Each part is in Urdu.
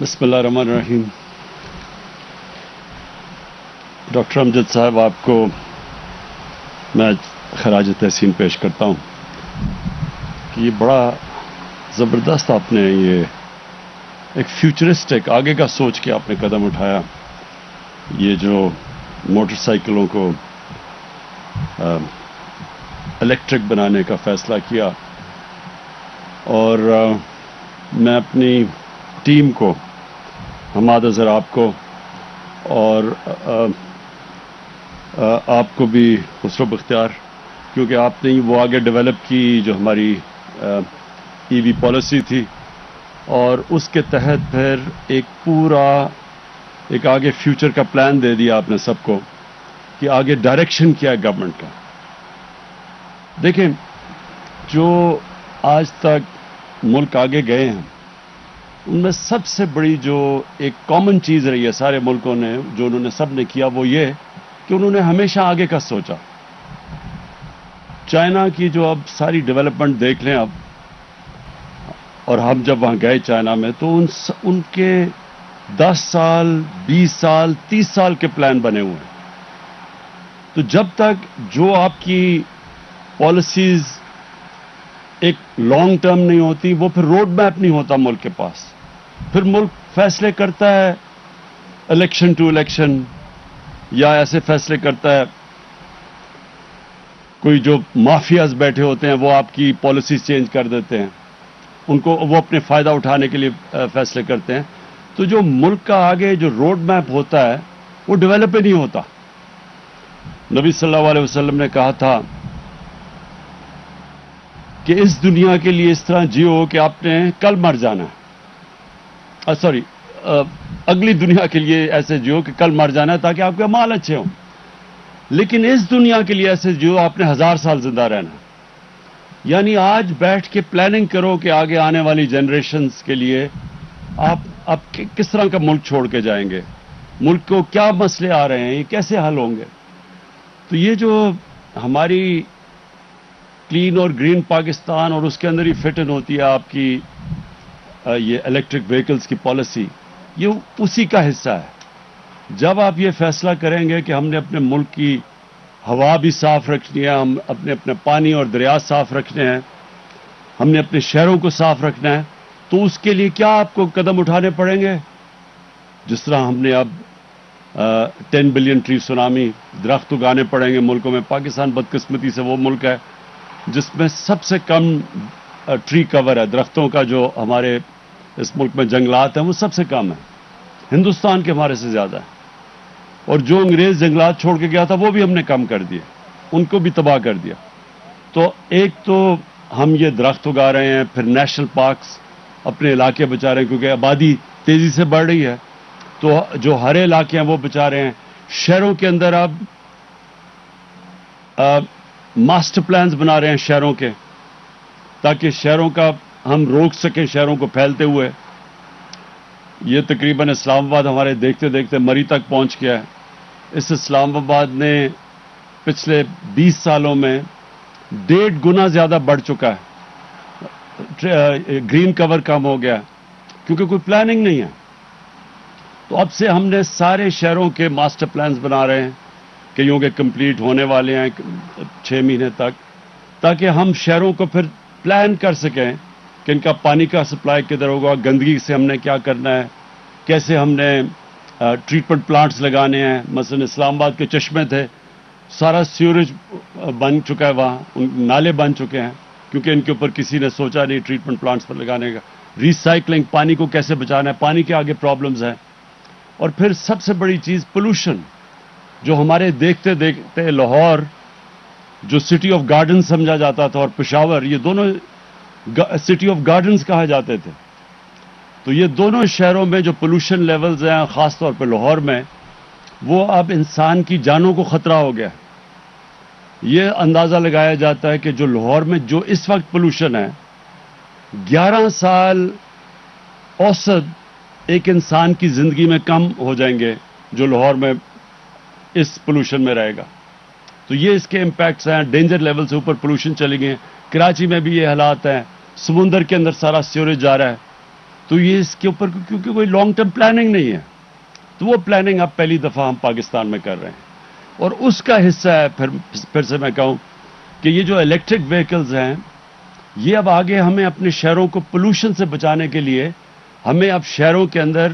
بسم اللہ الرحمن الرحیم. ڈاکٹر امجد صاحب، آپ کو میں خراج تحسین پیش کرتا ہوں کہ یہ بڑا زبردست آپ نے یہ ایک فیوچرسٹک آگے کا سوچ کے آپ نے قدم اٹھایا. یہ جو موٹر سائیکلوں کو الیکٹرک بنانے کا فیصلہ کیا، اور میں اپنی ٹیم کو، حماد اظہر آپ کو اور آپ کو بھی خسرو بختیار، کیونکہ آپ نے وہ آگے ڈیولپ کی جو ہماری ای وی پالیسی تھی، اور اس کے تحت پھر ایک آگے فیوچر کا پلان دے دیا آپ نے سب کو کہ آگے ڈائریکشن کیا ہے گورنمنٹ کا. دیکھیں، جو آج تک ملک آگے گئے ہیں ان میں سب سے بڑی جو ایک کامن چیز رہی ہے سارے ملکوں نے، جو انہوں نے سب نے کیا، وہ یہ کہ انہوں نے ہمیشہ آگے کا سوچا. چائنا کی جو اب ساری ڈیولپمنٹ دیکھ لیں اب، اور ہم جب وہاں گئے چائنا میں تو ان کے 10 سال 20 سال 30 سال کے پلان بنے ہوئے ہیں. تو جب تک جو آپ کی پالیسیز ایک لانگ ٹرم نہیں ہوتی، وہ پھر روڈ میپ نہیں ہوتا ملک کے پاس. پھر ملک فیصلے کرتا ہے الیکشن ٹو الیکشن، یا ایسے فیصلے کرتا ہے، کوئی جو مافیاز بیٹھے ہوتے ہیں وہ آپ کی پالیسیز چینج کر دیتے ہیں، وہ اپنے فائدہ اٹھانے کے لیے فیصلے کرتے ہیں. تو جو ملک کا آگے جو روڈ میپ ہوتا ہے وہ ڈیولپ ہی نہیں ہوتا. نبی صلی اللہ علیہ وسلم نے کہا تھا کہ اس دنیا کے لیے اس طرح جیو کہ آپ نے کل مر جانا ہے. اگلی دنیا کے لیے ایسے جیو کہ کل مر جانا ہے تاکہ آپ کے مال اچھے ہوں. لیکن اس دنیا کے لیے ایسے جیو آپ نے 1000 سال زندہ رہنا. یعنی آج بیٹھ کے پلاننگ کرو کہ آگے آنے والی جنریشنز کے لیے آپ کس طرح کا ملک چھوڑ کے جائیں گے، ملک کو کیا مسئلے آ رہے ہیں، یہ کیسے حل ہوں گے. تو یہ جو ہماری کلین اور گرین پاکستان، اور اس کے اندر ہی فٹ ان ہوتی ہے آپ کی یہ الیکٹرک وہیکلز کی پالیسی، یہ اسی کا حصہ ہے. جب آپ یہ فیصلہ کریں گے کہ ہم نے اپنے ملک کی ہوا بھی صاف رکھنی ہے، ہم اپنے پانی اور دریا صاف رکھنے ہیں، ہم نے اپنے شہروں کو صاف رکھنا ہے، تو اس کے لیے کیا آپ کو قدم اٹھانے پڑیں گے. جس طرح ہم نے اب 10 بلین ٹری سونامی، درخت اگانے پڑیں گے ملکوں میں. پاکستان بدقسمتی سے وہ ملک ہے جس میں سب سے کم ٹری کور ہے، درختوں کا جو ہمارے اس ملک میں جنگلات ہیں وہ سب سے کم ہے، ہندوستان کے ہمارے سے زیادہ ہے. اور جو انگریز جنگلات چھوڑ کے گیا تھا وہ بھی ہم نے کم کر دیے، ان کو بھی تباہ کر دیا. تو ایک تو ہم یہ درخت اگا رہے ہیں، پھر نیشنل پارکس اپنے علاقے بچا رہے ہیں کیونکہ آبادی تیزی سے بڑھ رہی ہے، تو جو ہرے علاقے ہیں وہ بچا رہے ہیں. شہروں کے اندر اب ماسٹر پلانز بنا رہے ہیں شہروں کے، تاکہ شہروں کا ہم روک سکیں شہروں کو پھیلتے ہوئے. یہ تقریباً اسلام آباد ہمارے دیکھتے دیکھتے مری تک پہنچ گیا ہے. اس اسلام آباد نے پچھلے 20 سالوں میں 1.5 گنا زیادہ بڑھ چکا ہے. گرین کور کم ہو گیا کیونکہ کوئی پلاننگ نہیں ہے. تو اب سے ہم نے سارے شہروں کے ماسٹر پلانز بنا رہے ہیں، کئیوں کے کمپلیٹ ہونے والے ہیں 6 مہینے تک، تاکہ ہم شہروں کو پھر پلان کر سکیں کہ ان کا پانی کا سپلائی کدھر ہوگا، گندگی سے ہم نے کیا کرنا ہے، کیسے ہم نے ٹریٹمنٹ پلانٹس لگانے ہیں. مثلا اسلام آباد کے چشمے تھے، سارا سیوریج بن چکا ہے، وہاں نالے بن چکے ہیں کیونکہ ان کے اوپر کسی نے سوچا نہیں ٹریٹمنٹ پلانٹس پر لگانے کا. ریسائکلنگ، پانی کو کیسے بچانا ہے، پانی کے آگے پرابلمز ہیں. اور پھر سب سے بڑی چیز پولوشن، جو ہمارے دیکھتے دیکھتے لاہور جو سٹی آف گارڈن سمجھا جاتا تھا، اور پشاور، یہ دونوں سٹی آف گارڈنز کہا جاتے تھے. تو یہ دونوں شہروں میں جو پولوشن لیولز ہیں، خاص طور پہ لاہور میں، وہ اب انسان کی جانوں کو خطرہ ہو گیا. یہ اندازہ لگایا جاتا ہے کہ جو لاہور میں جو اس وقت پولوشن ہے، 11 سال اوسط ایک انسان کی زندگی میں کم ہو جائیں گے جو لاہور میں اس پولوشن میں رہے گا. تو یہ اس کے امپیکٹس ہیں. ڈینجر لیول سے اوپر پولوشن چلی گئے. کراچی میں بھی یہ حالات ہیں، سمندر کے اندر سارا سیوریج جا رہا ہے. تو یہ اس کے اوپر کیونکہ کوئی لانگ ٹرم پلاننگ نہیں ہے، تو وہ پلاننگ اب پہلی دفعہ ہم پاکستان میں کر رہے ہیں، اور اس کا حصہ ہے پھر سے میں کہوں کہ یہ جو الیکٹرک وہیکلز ہیں، یہ اب آگے ہمیں اپنے شہروں کو پولوشن سے بچانے کے لیے ہمیں اب شہروں کے اندر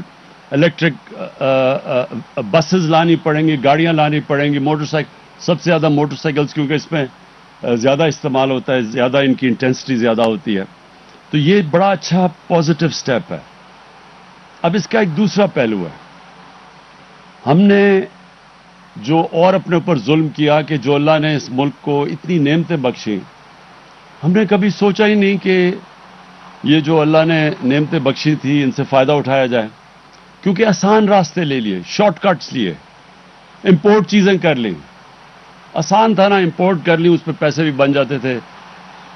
الیکٹرک بسز لانی پڑیں گی، گاڑیاں لانی پڑیں گی، موٹر سائیکل، سب سے زیادہ موٹر سائیکلز، کیونکہ اس میں زیادہ استعمال ہوتا ہے، زیادہ ان کی انٹینسٹی زیادہ ہوتی ہے. تو یہ بڑا اچھا پازیٹو سٹیپ ہے. اب اس کا ایک دوسرا پہلو ہے، ہم نے جو اور اپنے اوپر ظلم کیا کہ جو اللہ نے اس ملک کو اتنی نعمتیں بخشیں، ہم نے کبھی سوچا ہی نہیں کہ یہ جو اللہ نے نعمتیں بخشی تھی ان سے فائدہ اٹھایا جائے، کیونکہ آسان راستے لے لیے، شارٹ کٹس لیے، امپورٹ چیزیں کر لیں. آسان تھا نا، امپورٹ کر لی، اس پہ پیسے بھی بن جاتے تھے.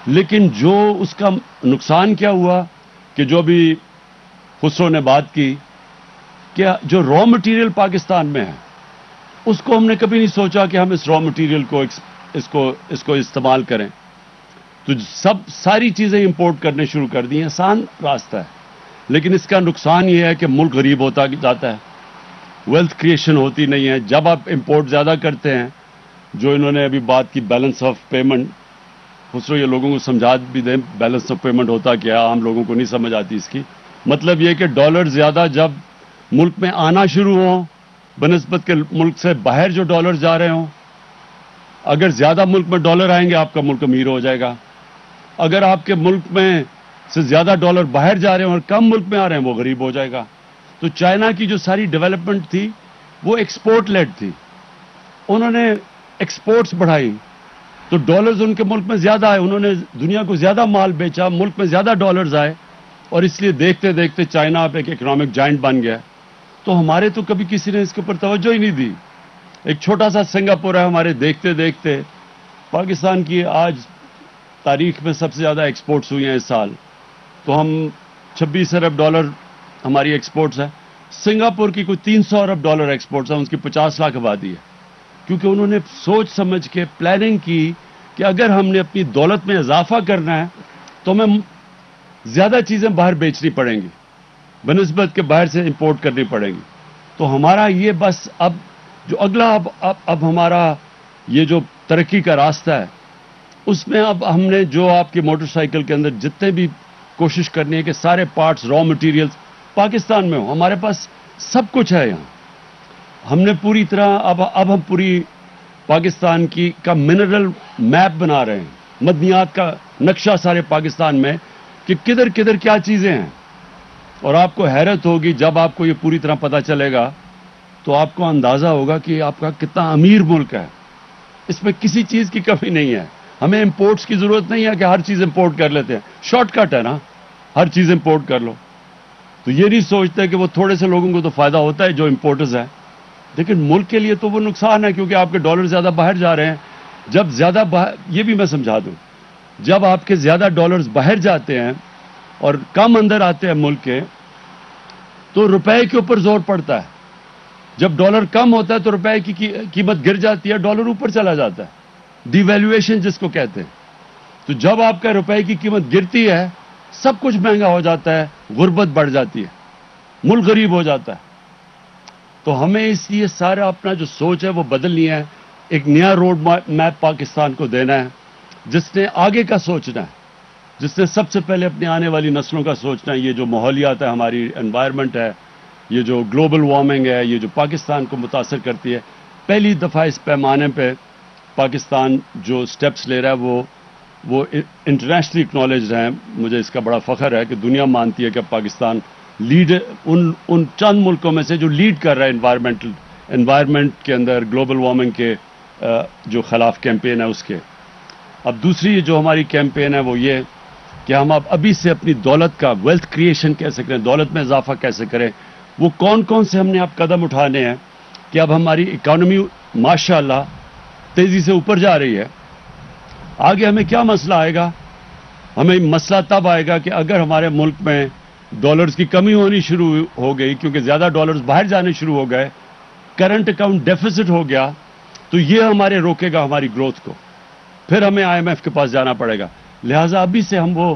لیکن جو اس کا نقصان کیا ہوا کہ جو بھی خسرو نے بات کی کہ جو را مٹیریل پاکستان میں ہے اس کو ہم نے کبھی نہیں سوچا کہ ہم اس را مٹیریل کو اس کو استعمال کریں. تو ساری چیزیں امپورٹ کرنے شروع کر دی ہیں. آسان راستہ ہے، لیکن اس کا نقصان یہ ہے کہ ملک غریب ہوتا جاتا ہے، ویلتھ کریشن ہوتی نہیں ہے. جب آپ امپورٹ زیادہ کرتے ہیں، جو انہوں نے ابھی بات کی بیلنس آف پیمنٹ، خسرو یہ لوگوں کو سمجھا بھی دیں بیلنس آف پیمنٹ ہوتا کیا، عام لوگوں کو نہیں سمجھ آتی اس کی. مطلب یہ کہ ڈالر زیادہ جب ملک میں آنا شروع ہوں بنسبت کے ملک سے باہر جو ڈالر جا رہے ہوں، اگر زیادہ ملک میں ڈالر آئیں گے آپ کا ملک امیر ہو جائے گا. اگر آپ کے ملک میں سے زیادہ ڈالر باہر جا رہے ہیں اور کم ملک میں آ رہے ہیں وہ غریب ہو جائے گا. تو چائنا کی جو ساری ڈیولپمنٹ تھی وہ ایکسپورٹ لیڈ تھی، انہوں نے ایکسپورٹس بڑھائی تو ڈالرز ان کے ملک میں زیادہ آئے، انہوں نے دنیا کو زیادہ مال بیچا، ملک میں زیادہ ڈالرز آئے، اور اس لیے دیکھتے دیکھتے چائنا اب ایک اکنامک جائنٹ بن گیا. تو ہمارے تو کبھی کسی نے اس کے اوپر توجہ ہی نہیں دی. ایک چھوٹا سا سنگاپور ہے ہمارے، دیکھتے دیکھتے پاکستان کی آج تاریخ میں سب سے زیادہ ایکسپورٹس ہوئی ہیں اس سال، تو ہم 26 ارب ڈالر ہماری ایکسپورٹس ہے. سنگاپور کی کوئی 300 ارب ڈالر ایکسپورٹس ہے، اس کی 50 لاکھ آبادی ہے، کیونکہ انہوں نے سوچ سمجھ کے پلاننگ کی کہ اگر ہم نے اپنی دولت میں اضافہ کرنا ہے تو ہمیں زیادہ چیزیں باہر بیچنی پڑیں گی بنسبت کے باہر سے امپورٹ کرنی پڑیں گی. تو ہمارا یہ بس اب جو اگلا اب ہمارا یہ جو ترقی کا راستہ ہے اس میں اب ہم نے جو آپ کی موٹر سائیکل کے اندر جتنے بھی کوشش کرنی ہے کہ سارے پارٹس را مٹیریلز پاکستان میں ہوں. ہمارے پاس سب کچھ ہے یہاں. ہم نے پوری طرح اب ہم پوری پاکستان کا منرل میپ بنا رہے ہیں، معدنیات کا نقشہ سارے پاکستان میں کہ کدھر کدھر کیا چیزیں ہیں. اور آپ کو حیرت ہوگی جب آپ کو یہ پوری طرح پتہ چلے گا تو آپ کو اندازہ ہوگا کہ آپ کا کتنا امیر ملک ہے. اس میں کسی چیز کی کمی نہیں ہے. ہمیں امپورٹس کی ضرورت نہیں ہے کہ ہر چیز امپورٹ کر لیتے ہیں، شارٹ کٹ ہے نا، ہر چیز امپورٹ کر لو. تو یہ نہیں سوچتے کہ وہ تھوڑے سے لوگوں کو تو فائدہ ہوتا ہے جو امپورٹرز ہیں، لیکن ملک کے لیے تو وہ نقصان ہے کیونکہ آپ کے ڈالر زیادہ باہر جا رہے ہیں. جب زیادہ یہ بھی میں سمجھا دوں، جب آپ کے زیادہ ڈالرز باہر جاتے ہیں اور کم اندر آتے ہیں ملک کے تو روپے کے اوپر زور پڑتا ہے. جب ڈالر کم ہوتا ہے تو روپے کی قیمت گر جاتی ہے، ڈالر اوپر چلا جاتا ہے، ڈی ویلیویشن جس کو کہتے ہیں. تو جب آپ کا روپے کی قیمت گرتی ہے سب کچھ مہنگا ہو جاتا ہے، غربت بڑھ جاتی ہے، ملک غریب ہو جاتا ہے. تو ہمیں اس لیے سارا اپنا جو سوچ ہے وہ بدلنی ہے. ایک نیا روڈ میپ پاکستان کو دینا ہے جس نے آگے کا سوچنا ہے، جس نے سب سے پہلے اپنے آنے والی نسلوں کا سوچنا ہے. یہ جو ماحولیات ہے، ہماری انوائرمنٹ ہے، یہ جو گلوبل وارمنگ ہے، یہ جو پاکستان کو متاثر کرتی ہے، پہلی دفعہ اس پیمانے پہ پاکستان جو سٹیپس لے رہا ہے وہ انٹرنیشنلی اکنالجڈ ہیں. مجھے اس کا بڑا فخر ہے کہ دنیا مانتی ہے کہ پاکستان لیڈ ان چند ملکوں میں سے جو لیڈ کر رہا ہے انوائرمنٹ کے اندر، گلوبل وارمنگ کے جو خلاف کیمپین ہے اس کے. اب دوسری جو ہماری کیمپین ہے وہ یہ کہ ہم ابھی سے اپنی دولت کا ویلتھ کریشن کیسے کریں، دولت میں اضافہ کیسے کریں، وہ کون کون سے ہم نے اب قدم اٹھانے ہیں کہ اب ہماری اکانومی ماشاءاللہ تیزی سے اوپر جا رہی ہے. آگے ہمیں کیا مسئلہ آئے گا؟ ہمیں مسئلہ تب آئے گا کہ اگر ہمارے ملک میں ڈالرز کی کمی ہونی شروع ہو گئی کیونکہ زیادہ ڈالرز باہر جانے شروع ہو گئے، کرنٹ اکاؤنٹ ڈیفیسٹ ہو گیا، تو یہ ہمارے روکے گا ہماری گروتھ کو. پھر ہمیں IMF کے پاس جانا پڑے گا. لہٰذا ابھی سے ہم وہ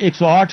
108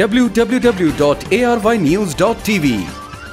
www.arYnews.tv।